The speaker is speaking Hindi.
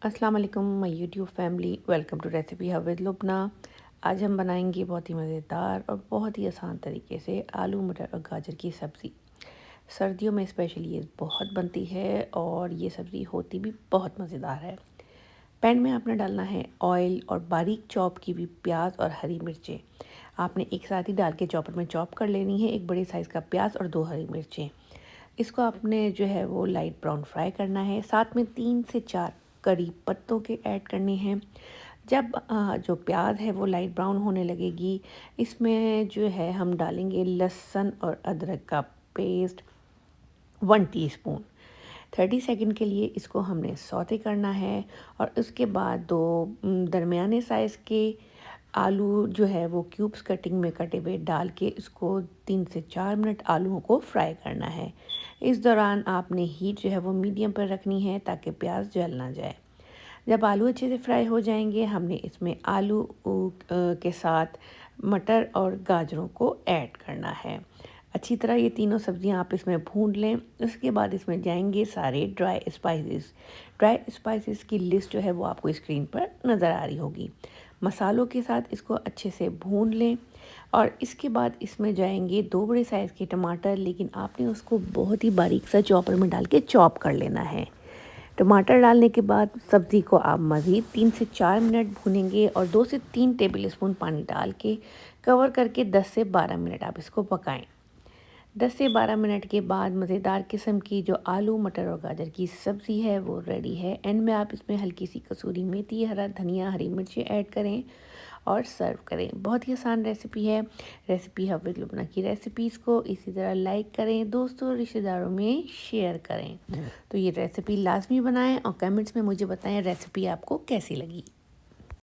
अस्सलाम वालेकुम my YouTube family, welcome to Recipe Hub with Lubna. आज हम बनाएंगे बहुत ही मज़ेदार और बहुत ही आसान तरीके से आलू मटर और गाजर की सब्ज़ी। सर्दियों में स्पेशली ये बहुत बनती है और ये सब्ज़ी होती भी बहुत मज़ेदार है। पैन में आपने डालना है ऑयल और बारीक चॉप की हुई प्याज और हरी मिर्चें आपने एक साथ ही डाल के चॉपर में चॉप कर लेनी है। एक बड़े साइज़ का प्याज और 2 हरी मिर्चें, इसको आपने जो है वो लाइट ब्राउन फ्राई करना है। साथ में 3 से 4 करी पत्तों के ऐड करने हैं। जब जो प्याज है वो लाइट ब्राउन होने लगेगी, इसमें जो है हम डालेंगे लहसुन और अदरक का पेस्ट 1 टीस्पून। 30 सेकंड के लिए इसको हमने सौते करना है और उसके बाद 2 दरमियाने साइज़ के आलू जो है वो क्यूब्स कटिंग में कटे हुए डाल के इसको 3 से 4 मिनट आलूओं को फ्राई करना है। इस दौरान आपने हीट जो है वो मीडियम पर रखनी है ताकि प्याज जल ना जाए। जब आलू अच्छे से फ्राई हो जाएंगे, हमने इसमें आलू के साथ मटर और गाजरों को ऐड करना है। अच्छी तरह ये तीनों सब्जियां आप इसमें भून लें। उसके बाद इसमें जाएंगे सारे ड्राई स्पाइसेस। ड्राई स्पाइसेस की लिस्ट जो है वो आपको स्क्रीन पर नज़र आ रही होगी। मसालों के साथ इसको अच्छे से भून लें और इसके बाद इसमें जाएंगे 2 बड़े साइज़ के टमाटर, लेकिन आपने उसको बहुत ही बारीक सा चॉपर में डाल के चॉप कर लेना है। टमाटर डालने के बाद सब्ज़ी को आप मज़ीद 3 से 4 मिनट भूनेंगे और 2 से 3 टेबलस्पून पानी डाल के कवर करके 10 से 12 मिनट आप इसको पकाएं। 10 से 12 मिनट के बाद मज़ेदार किस्म की जो आलू मटर और गाजर की सब्ज़ी है वो रेडी है। एंड में आप इसमें हल्की सी कसूरी मेथी, हरा धनिया, हरी मिर्ची ऐड करें और सर्व करें। बहुत ही आसान रेसिपी है। रेसिपी हब विद लुबना की रेसिपीज़ को इसी तरह लाइक करें, दोस्तों और रिश्तेदारों में शेयर करें। तो ये रेसिपी लाजमी बनाएं और कमेंट्स में मुझे बताएं रेसिपी आपको कैसी लगी।